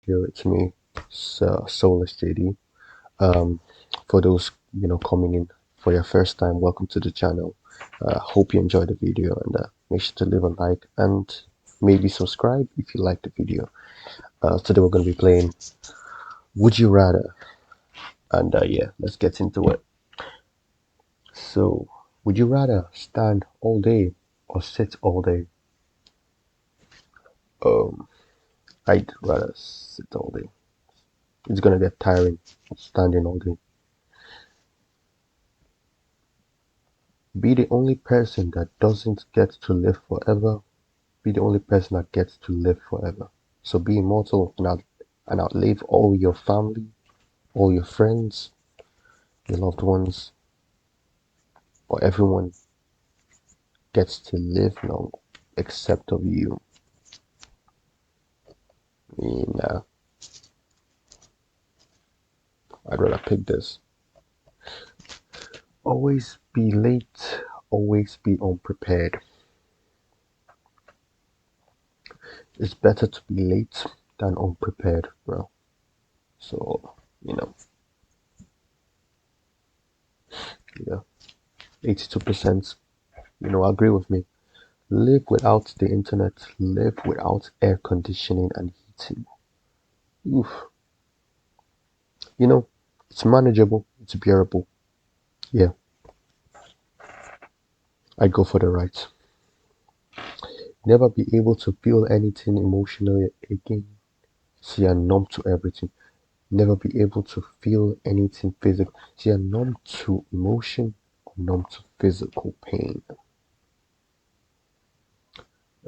Here it's me, soulessjd. Um, for those coming in for your first time, welcome to the channel. Hope you enjoyed the video and make sure to leave a like and maybe subscribe if you like the video. Today we're going to be playing Would You Rather, and yeah, let's get into it. So, would you rather stand all day or sit all day? Um, I'd rather sit all day. It's gonna get tiring standing all day. Be the only person that doesn't get to live forever. Be the only person that gets to live forever. So be immortal and outlive all your family, all your friends, your loved ones, or everyone gets to live long except of you. Nah, I'd rather pick this. Always be late, always be unprepared. It's better to be late than unprepared, bro. So, you know, yeah, 82%, agree with me. Live without the internet, live without air conditioning and heating. Oof. You know, it's manageable, it's bearable. Yeah, I'd go for the right. Never be able to feel anything emotionally again. So you're numb to everything. Never be able to feel anything physical. So you're numb to emotion or numb to physical pain.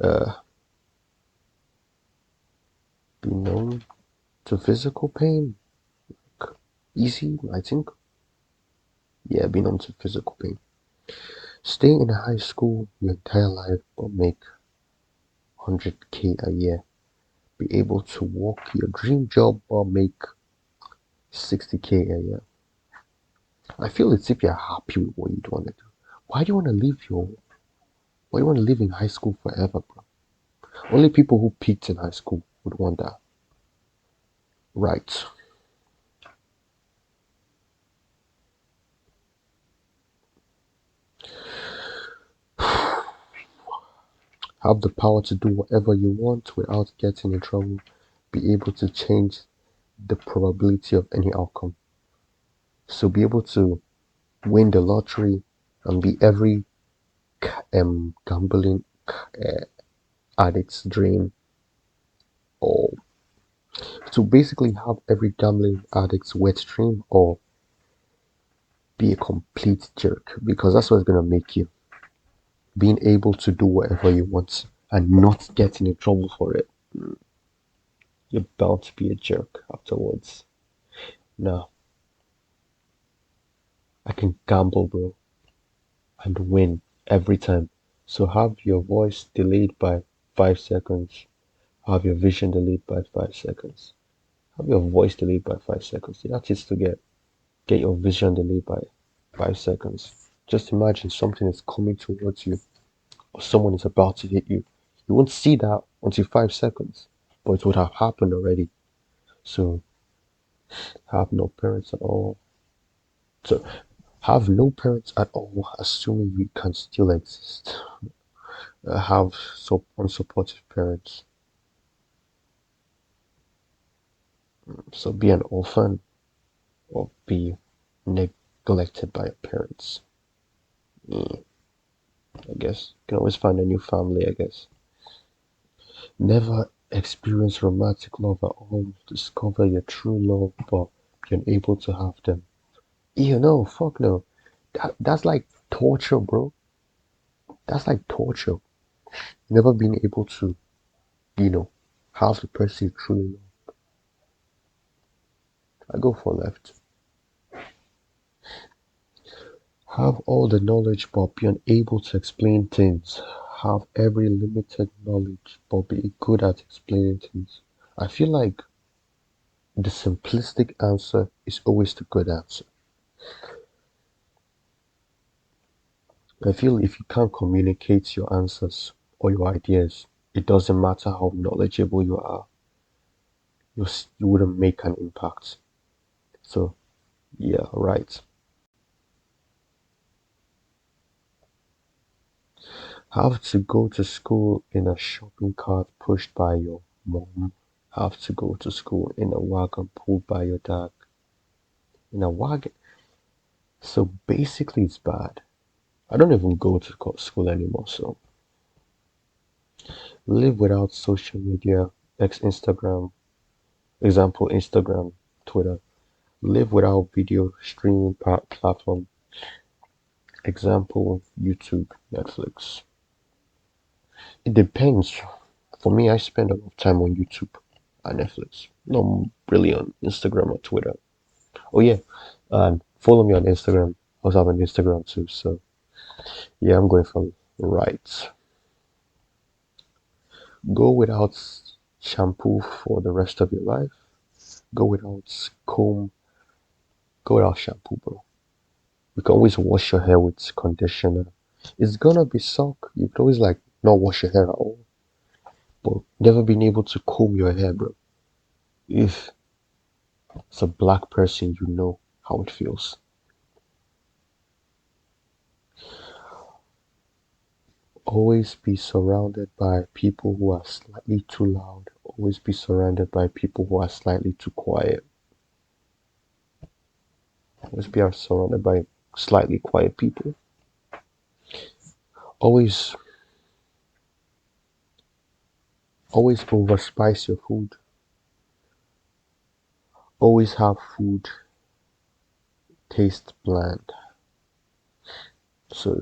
Uh, be numb to physical pain. Easy, I think. Yeah, be numb to physical pain. Stay in high school your entire life but make 100K a year. Be able to work your dream job but make 60K a year. I feel it's if you're happy with what you want to do. Why do you want to why do you want to live in high school forever, bro? Only people who peaked in high school would want that. Right. Have the power to do whatever you want without getting in trouble. Be able to change the probability of any outcome. So be able to win the lottery and be every gambling uh, addict's dream, or to basically have every gambling addict's wet dream, or be a complete jerk, because that's what's gonna make you being able to do whatever you want and not getting in trouble for it. You're bound to be a jerk afterwards. Now I can gamble, bro, and win every time. So have your voice delayed by 5 seconds. Have your vision delayed by 5 seconds. Have your voice delayed by 5 seconds. That is to get your vision delayed by 5 seconds. Just imagine something is coming towards you or someone is about to hit you. You won't see that until 5 seconds, but it would have happened already. So have no parents at all. So have no parents at all, assuming we can still exist. Have so unsupportive parents. So be an orphan or be neglected by your parents. Mm, I guess you can always find a new family, I guess. Never experience romantic love at all. Discover your true love, but be unable to have them. Fuck no. That's like torture, bro. That's like torture. Never being able to, you know, have the person you truly love. I go for left. Have all the knowledge but be unable to explain things. Have every limited knowledge but be good at explaining things. I feel like the simplistic answer is always the good answer. I feel if you can't communicate your answers or your ideas, it doesn't matter how knowledgeable you are. you wouldn't make an impact. So yeah, right. Have to go to school in a shopping cart pushed by your mom. Have to go to school in a wagon pulled by your dad. In a wagon. So basically, it's bad. I don't even go to school anymore. So live without social media, Instagram, example, Instagram, Twitter. Live without video streaming platform, example, YouTube, Netflix. It depends. For me, I spend a lot of time on YouTube and Netflix. Not really on Instagram or Twitter. Oh yeah, and follow me on Instagram. I also have an Instagram too. So yeah, I'm going for right. Go without shampoo for the rest of your life. Go without comb. Go without shampoo, bro. You can always wash your hair with conditioner. It's gonna be suck. You can always like not wash your hair at all, but never been able to comb your hair, bro. If it's a black person, you know how it feels. Always be surrounded by people who are slightly too loud. Always be surrounded by people who are slightly too quiet. Always be surrounded by slightly quiet people. Always, always overspice your food. Always have food taste bland. So,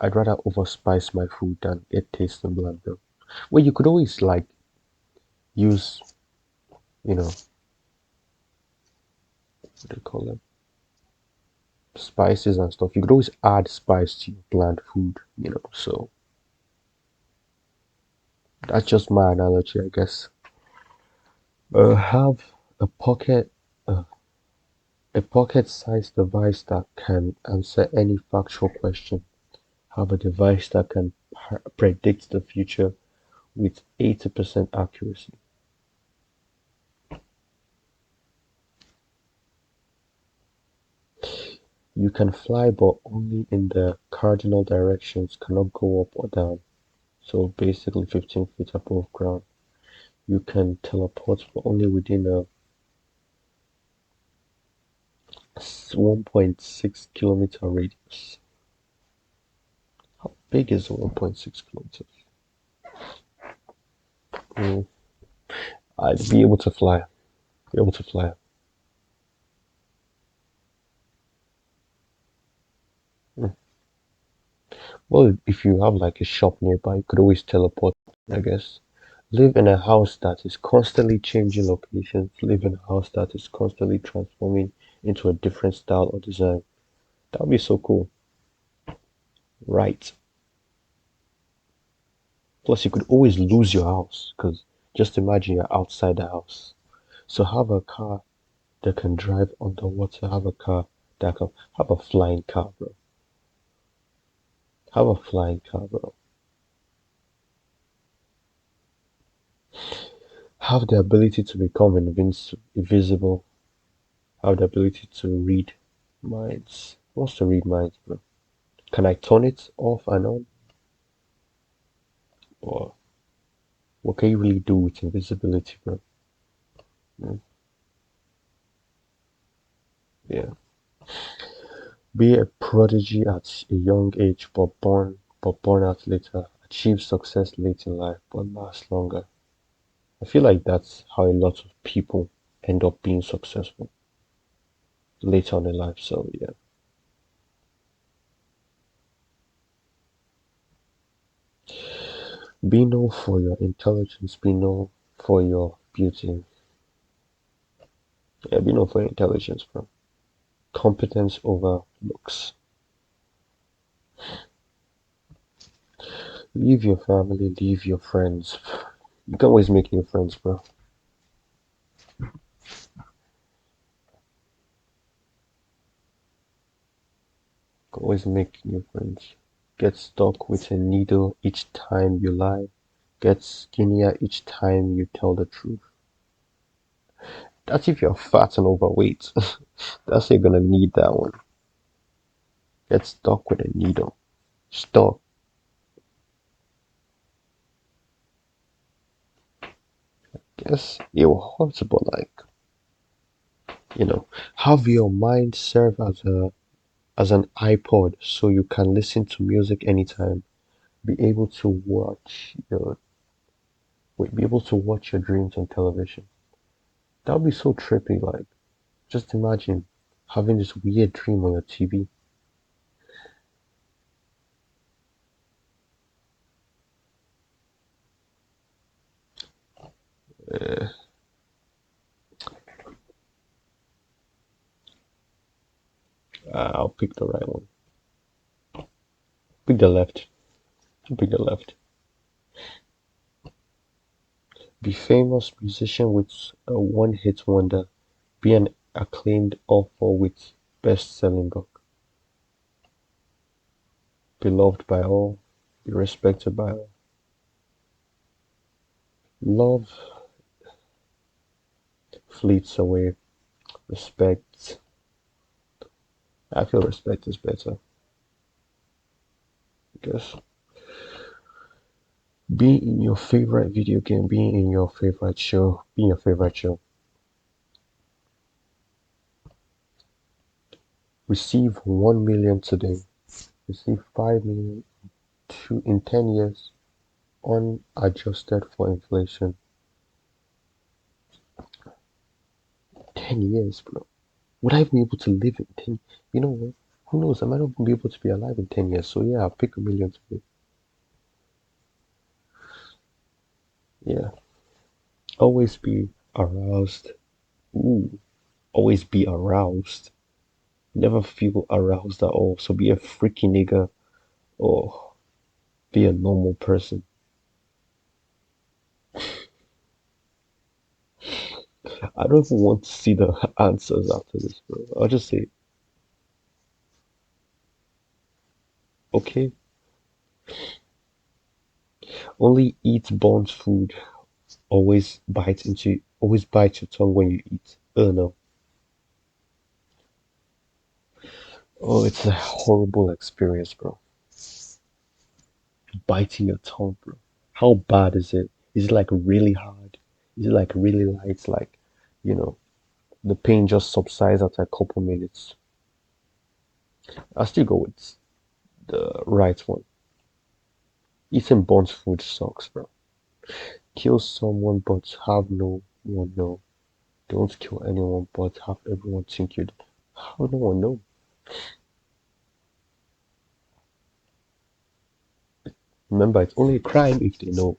I'd rather overspice my food than it tasting bland, though. Well, you could always like use, you know, what do you call them? Spices and stuff. You could always add spice to your bland food, So that's just my analogy, I guess. Have a pocket, uh, a pocket-sized device that can answer any factual question. Have a device that can predict the future with 80% accuracy. You can fly, but only in the cardinal directions, cannot go up or down. So basically 15 feet above ground. You can teleport, but only within a 1.6 kilometer radius. How big is 1.6 kilometers? Mm, I'd be able to fly. Be able to fly. Mm. Well, if you have like a shop nearby, you could always teleport, I guess. Live in a house that is constantly changing locations. Live in a house that is constantly transforming into a different style or design. That would be so cool. Right. Plus, you could always lose your house because just imagine you're outside the house. So have a car that can drive underwater. Have a car that can have a flying car, bro. Have a flying car, bro. Have the ability to become invisible. Have the ability to read minds. Who wants to read minds, bro? Can I turn it off and on? Or what can you really do with invisibility, bro? Mm, yeah. Be a prodigy at a young age, but born out later. Achieve success late in life, but last longer. I feel like that's how a lot of people end up being successful later on in life. So yeah. Be known for your intelligence. Be known for your beauty. Yeah, be known for your intelligence, bro. Competence over looks. Leave your family, leave your friends. You can always make new friends, bro. You can always make new friends. Get stuck with a needle each time you lie. Get skinnier each time you tell the truth. That's if you're fat and overweight. That's you're gonna need that one. Get stuck with a needle. Stuck. Yes, it will hurt, but like, have your mind serve as an iPod so you can listen to music anytime. Be able to watch your be able to watch your dreams on television. That would be so trippy. Like, just imagine having this weird dream on your TV. Uh, I'll pick the right one. Pick the left. Pick the left. Be famous musician with a one-hit wonder. Be an acclaimed author with best-selling book. Beloved by all. Be respected by all. Love fleets away. Respect. I feel respect is better. Because being in your favorite video game, being in your favorite show, being your favorite show. Receive 1 million today. Receive 5 million in 10 years, unadjusted for inflation. 10 years, bro. Would I be able to live in 10? You know what? Who knows? I might not be able to be alive in 10 years. So yeah, I'll pick 1 million today. Yeah. Always be aroused. Ooh. Always be aroused. Never feel aroused at all. So be a freaky nigga or be a normal person. I don't even want to see the answers after this, bro. I'll just say, okay, only eat burnt food. Always bite your tongue when you eat. Oh no. Oh, it's a horrible experience, bro. Biting your tongue, bro. How bad is it? Is it like really hard? Is it like really light? Like, you know, the pain just subsides after a couple minutes. I still go with the right one. Eating burnt food sucks, bro. Kill someone but have no one know. Don't kill anyone but have everyone think you did. How no one know? Remember, it's only a crime if they know.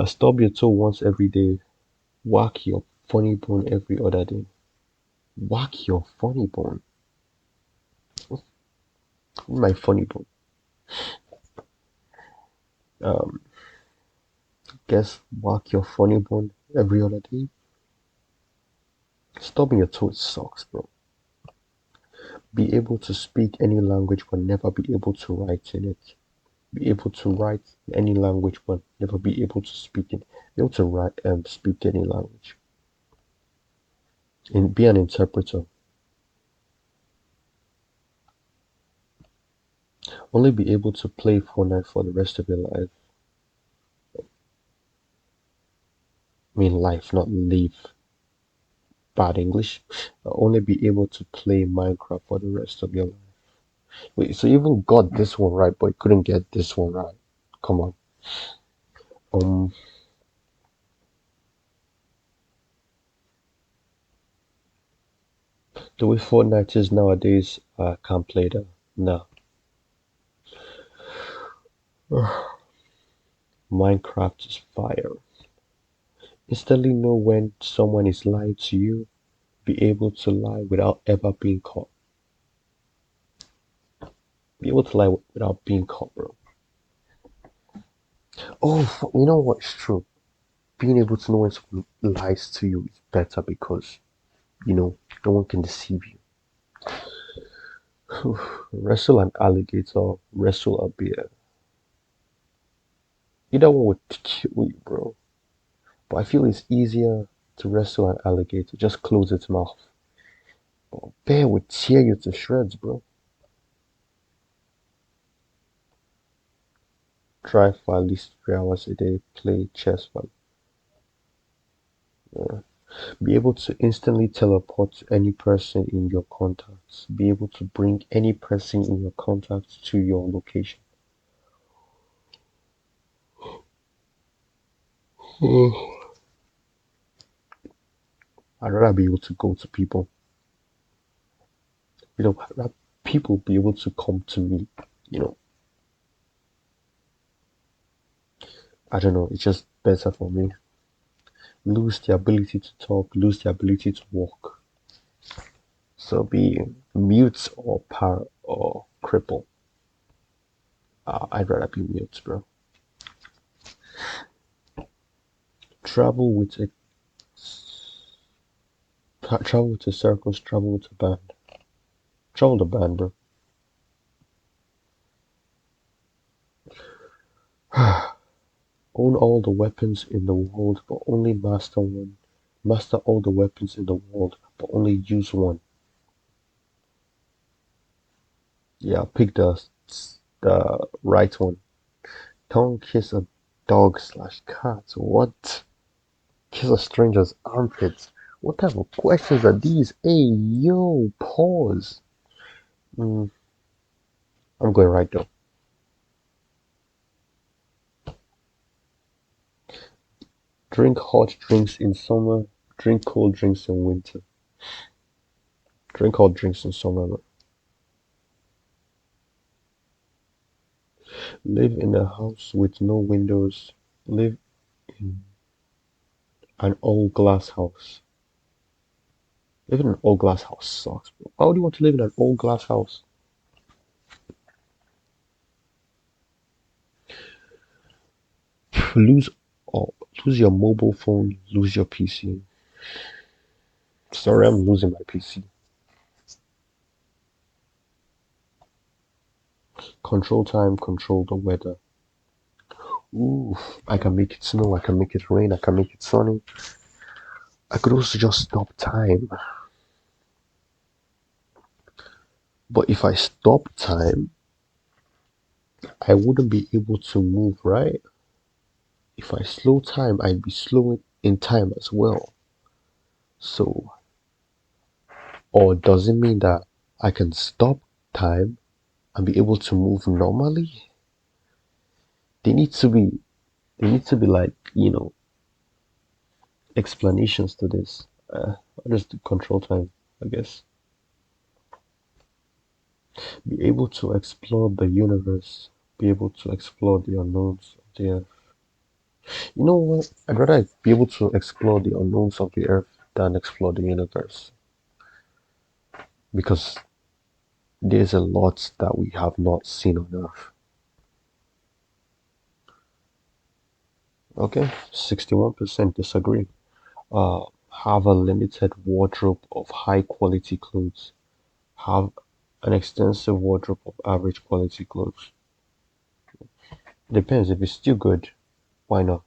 Stub your toe once every day. Whack your funny bone every other day. Whack your funny bone. My funny bone. Um, guess whack your funny bone every other day. Stubbing your toe sucks, bro. Be able to speak any language but never be able to write in it. Be able to write in any language but never be able to speak it. Be able to write and speak any language. And be an interpreter. Only be able to play Fortnite for the rest of your life. I mean life, not live. Bad English. Only be able to play Minecraft for the rest of your life. Wait, so you even got this one right, but you couldn't get this one right. Come on. Um, the way Fortnite is nowadays, I can't play that. No. Minecraft is fire. Instantly know when someone is lying to you. Be able to lie without ever being caught. Be able to lie without being caught, bro. Oh, you know what's true? Being able to know when someone lies to you is better because, no one can deceive you. Wrestle an alligator, wrestle a bear. Either one would kill you, bro. But I feel it's easier. To wrestle an alligator, just close its mouth. But a bear would tear you to shreds, bro. Drive for at least 3 hours a day, play chess for be able to instantly teleport to any person in your contacts. Be able to bring any person in your contacts to your location. I'd rather be able to go to people. I'd rather people be able to come to me. You know, I don't know. It's just better for me. Lose the ability to talk, lose the ability to walk. So be mute or or cripple. I'd rather be mute, bro. Travel with a travel with a circus, travel with a band. Travel the band, bro. Own all the weapons in the world, but only master one. Master all the weapons in the world, but only use one. Yeah, pick the right one. Don't kiss a dog slash cat. What? Kiss a stranger's armpits. What type of questions are these? Hey, yo, pause. Mm, I'm going right though. Drink hot drinks in summer. Drink cold drinks in winter. Drink hot drinks in summer. Live in a house with no windows. Live in an all glass house. Living in an all glass house sucks, bro. Why would you want to live in an all glass house? Lose all, lose your mobile phone, lose your PC. Sorry, I'm losing my PC. Control time, control the weather. Ooh, I can make it snow, I can make it rain, I can make it sunny. I could also just stop time. But if I stop time, I wouldn't be able to move, right? If I slow time, I'd be slowing in time as well. So, or does it mean that I can stop time and be able to move normally? They need to be, they need to be like, explanations to this. I'll just do control time, I guess. Be able to explore the universe, be able to explore the unknowns of the earth. You know what? I'd rather be able to explore the unknowns of the earth than explore the universe because there's a lot that we have not seen on earth. Okay, 61% disagree. Have a limited wardrobe of high quality clothes. Have an extensive wardrobe of average quality clothes. Depends if it's still good, why not?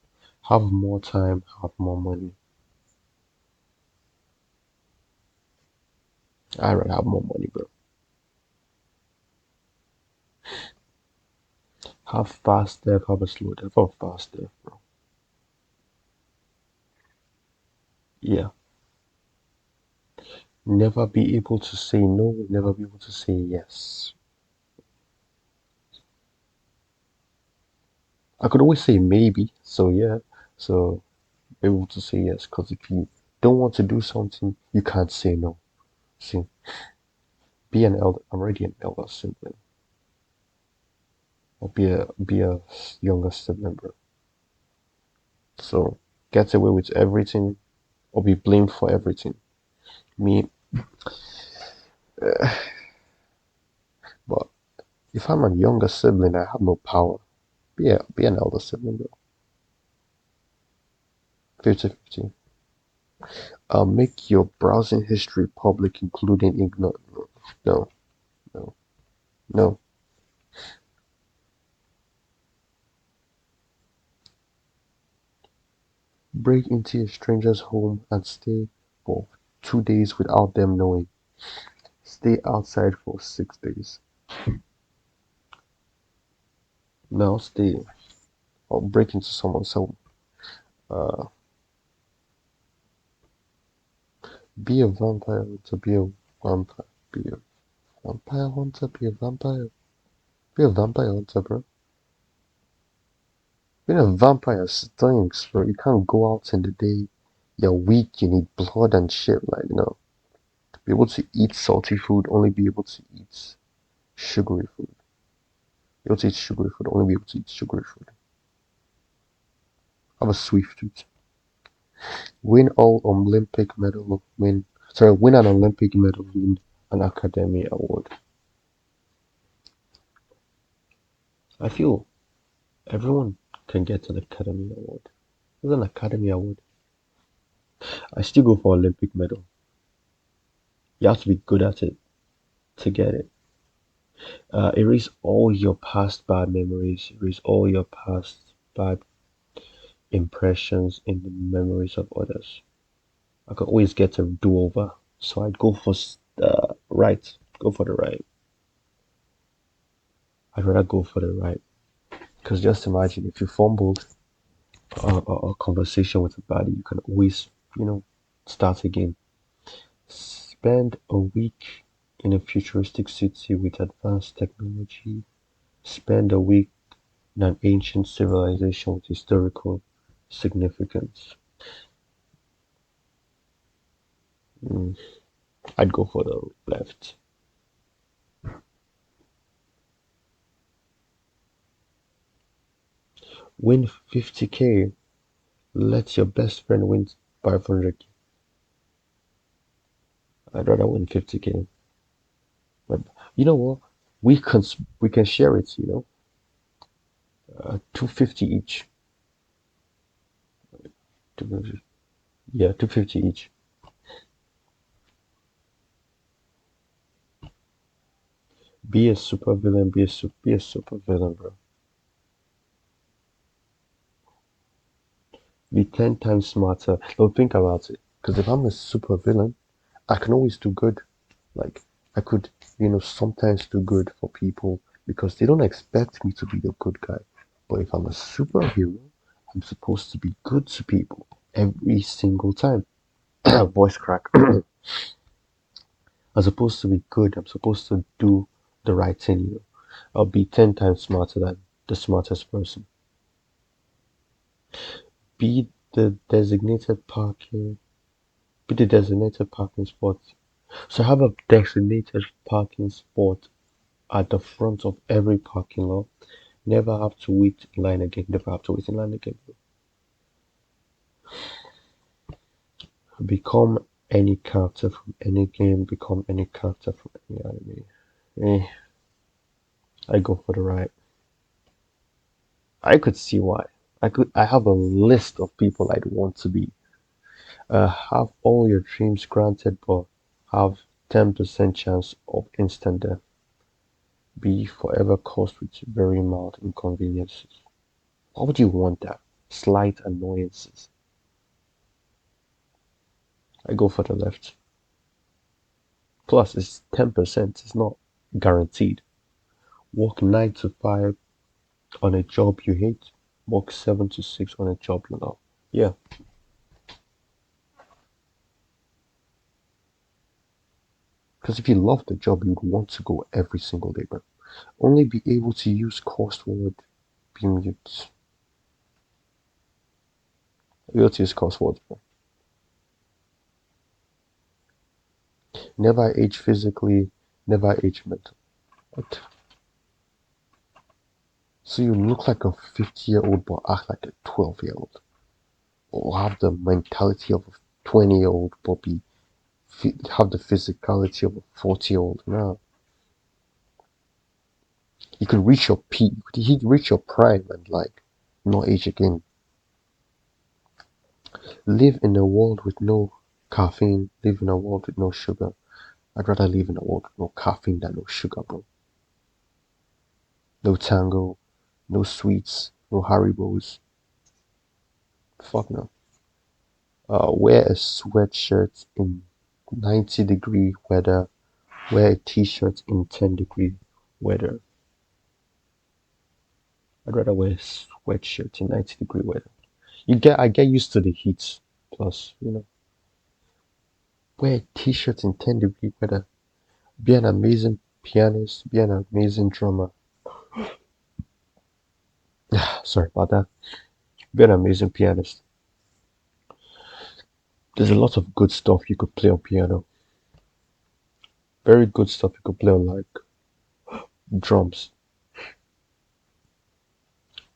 Have more time, have more money. I'd rather have more money, bro. Have fast death, have a slow death, have fast death, bro. Yeah. Never be able to say no, never be able to say yes. I could always say maybe, so yeah. So be able to say yes, because if you don't want to do something, you can't say no. See, be an elder. I'm already an elder sibling, or be a younger sibling, bro. So get away with everything, or be blamed for everything. Me, but if I'm a younger sibling, I have no power. Be an elder sibling, bro. 50-50. Make your browsing history public, including ignore. No, no, no. Break into a stranger's home and stay for 2 days without them knowing. Stay outside for 6 days. Now stay or break into someone's home. Uh, be a vampire to be a vampire. Be a vampire hunter. Be a vampire. Be a vampire hunter, bro. Being a vampire stinks, bro. You can't go out in the day. You're weak. You need blood and shit. Like, be able to eat salty food. Only be able to eat sugary food. Be able to eat sugary food. Only be able to eat sugary food. Have a sweet tooth. Win all Olympic medal. Win an Olympic medal. Win an Academy Award. I feel everyone can get an Academy Award. There's an Academy Award. I still go for Olympic medal. You have to be good at it to get it. Erase all your past bad memories. Erase all your past bad impressions in the memories of others. I could always get a do-over, so I'd go for the right. Go for the right. I'd rather go for the right. Because just imagine if you fumbled a conversation with a buddy, you can always, start again. Spend a week in a futuristic city with advanced technology. Spend a week in an ancient civilization with historical significance. Mm, I'd go for the left. Win 50k. Let your best friend win 500k. I'd rather win 50k. But you know what? We can share it. 250 each. 250. Yeah, 250 each. Be a super villain. Be a super villain, bro. Be 10 times smarter. Don't think about it. Because if I'm a super villain, I can always do good. Like I could, sometimes do good for people because they don't expect me to be the good guy. But if I'm a superhero, I'm supposed to be good to people every single time. Voice crack. I'm supposed to be good. I'm supposed to do the right thing. I'll be 10 times smarter than the smartest person. Be the designated parking. Be the designated parking spot. So have a designated parking spot at the front of every parking lot. Never have to wait in line again. Never have to wait in line again. Become any character from any game. Become any character from any anime. Eh, I go for the right. I could see why. I have a list of people I'd want to be. Have all your dreams granted, but have 10% chance of instant death. Be forever cursed with very mild inconveniences. Why would you want that? Slight annoyances. I go for the left. Plus, it's 10%. It's not guaranteed. Work 9 to 5 on a job you hate. Work 7 to 6 on a job you love. Yeah, because if you love the job, you'd want to go every single day, but only be able to use curse word. Be mute. Be able to use curse words, bro. Never age physically, never age mentally. What? So you look like a 50-year-old but act like a 12-year-old. Or have the mentality of a 20-year-old but have the physicality of a 40-year-old. No. You could reach your peak, you could reach your prime and like not age again. Live in a world with no caffeine, live in a world with no sugar. I'd rather live in a world with no caffeine than no sugar, bro. No tango, no sweets, no Haribos. Fuck no. Wear a sweatshirt in 90-degree weather. Wear a t-shirt in 10-degree weather. I'd rather wear a sweatshirt in 90-degree weather. I get used to the heat. Plus, wear a t-shirt in 10-degree weather. Be an amazing pianist. Be an amazing drummer. Sorry about that. Be an amazing pianist. There's a lot of good stuff you could play on piano. Very good stuff you could play on like drums.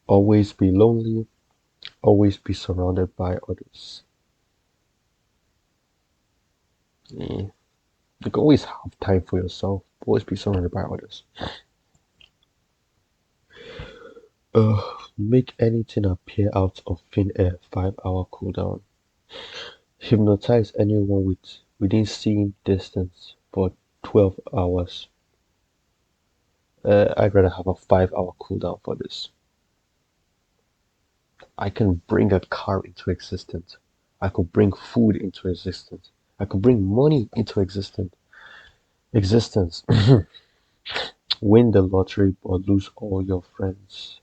Always be lonely. Always be surrounded by others. Yeah. You can always have time for yourself. Always be surrounded by others. Make anything appear out of thin air. 5-hour cooldown. Hypnotize anyone within seeing distance for 12 hours. I'd rather have a 5-hour cooldown for this. I can bring a car into existence. I could bring food into existence. I could bring money into existence. Existence. Win the lottery but lose all your friends.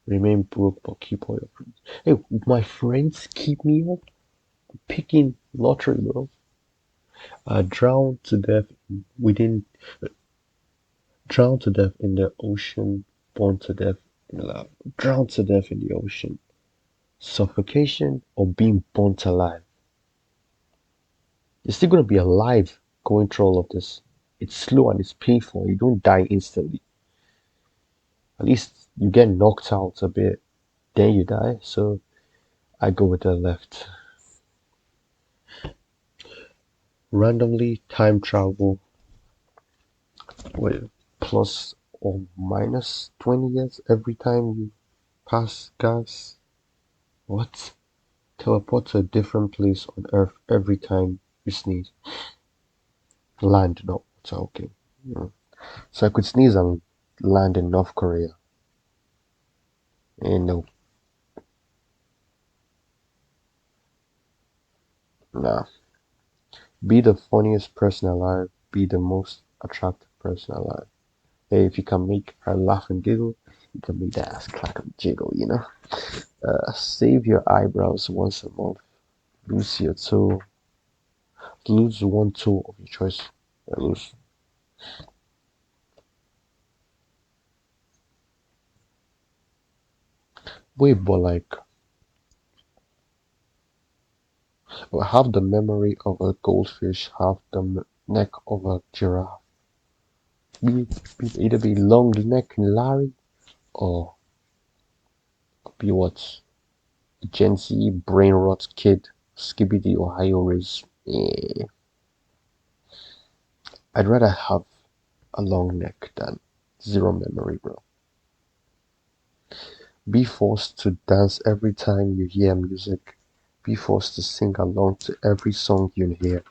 Remain broke but keep all your friends. Hey, my friends keep me up picking lottery, bro. Drown to death within, drown to death in the ocean, born to death in the lava. Drown to death in the ocean. Suffocation or being burnt alive. You're still gonna be alive going through all of this. It's slow and it's painful. You don't die instantly. At least you get knocked out a bit, then you die. So I go with the left. Randomly time travel with plus or minus 20 years every time you pass gas. What? Teleport to a different place on Earth every time you sneeze. Land, not water. Okay. So I could sneeze and land in North Korea. No, nah. Be the funniest person alive. Be the most attractive person alive. Hey, if you can make her laugh and giggle, you can make the ass clack and jiggle. Save your eyebrows once a month. Lose your toe. Lose one toe of your choice. Lose. Wait, but like, have the memory of a goldfish, have the neck of a giraffe. Either be long neck Larry or be what? Gen Z brain rot kid, Skibidi Ohio Riz. I'd rather have a long neck than zero memory, bro. Be forced to dance every time you hear music. Be forced to sing along to every song you hear.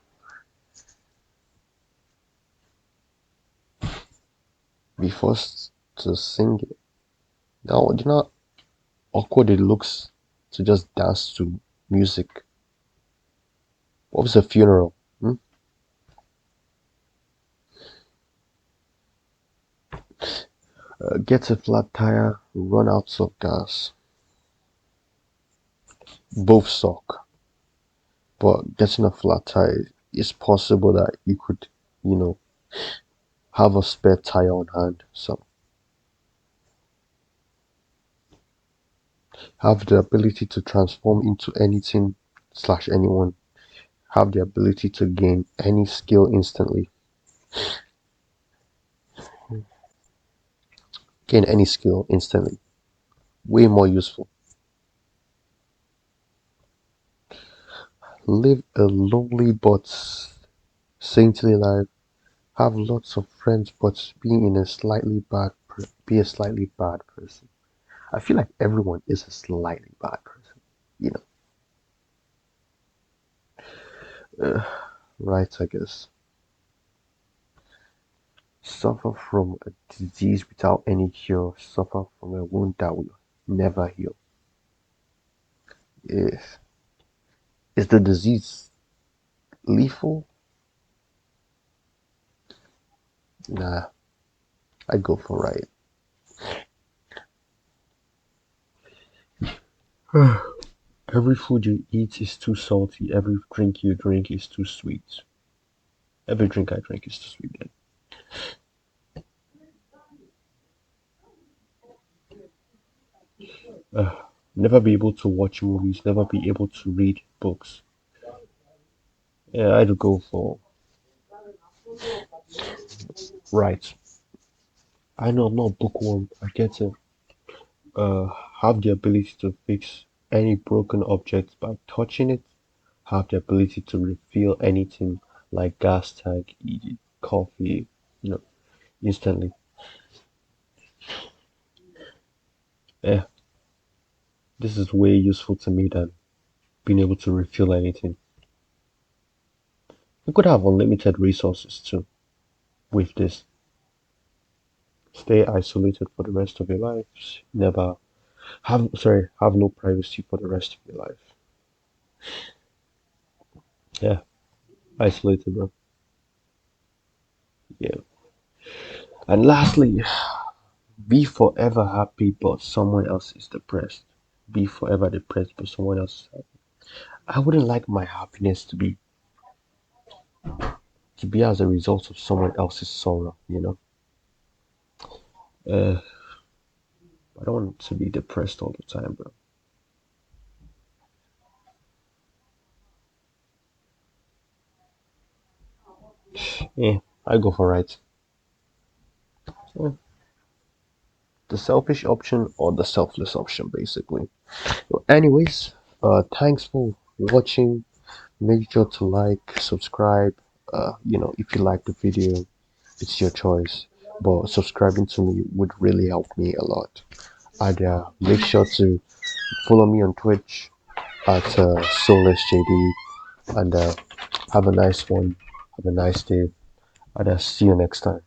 Be forced to sing it. Now, do you know how awkward it looks to just dance to music? What was a funeral? Hmm? Get a flat tire, run out of gas. Both suck, but getting a flat tire is possible that you could, you know, have a spare tire on hand. So have the ability to transform into anything slash anyone. Have the ability to gain any skill instantly. Gain any skill instantly. Way more useful. Live a lonely but saintly life. Have lots of friends but be a slightly bad person. I feel like everyone is a slightly bad person. You right, I guess. Suffer from a disease without any cure. Suffer from a wound that will never heal. Yes. Is the disease lethal? Nah, I go for right. Every food you eat is too salty. Every drink you drink is too sweet. Every drink I drink is too sweet. Then. Never be able to watch movies. Never be able to read books. Yeah, I'd go for right. I know I'm not bookworm. I get it. Uh, have the ability to fix any broken object by touching it. Have the ability to refill anything like gas tank, e.g., coffee, you know, instantly. Yeah, this is way useful to me than being able to refill anything. You could have unlimited resources too with this. Stay isolated for the rest of your lives. Never have no privacy for the rest of your life. Yeah, isolated, bro. Yeah. And lastly, be forever happy, but someone else is depressed. Be forever depressed, but someone else is happy. I wouldn't like my happiness to be as a result of someone else's sorrow. Uh, I don't want to be depressed all the time, bro. Yeah, I go for right. Yeah, the selfish option or the selfless option, basically. Well, anyways, thanks for watching. Make sure to like, subscribe. If you like the video, it's your choice. But subscribing to me would really help me a lot. And make sure to follow me on Twitch at soulessjd. And have a nice one. Have a nice day. And I'll see you next time.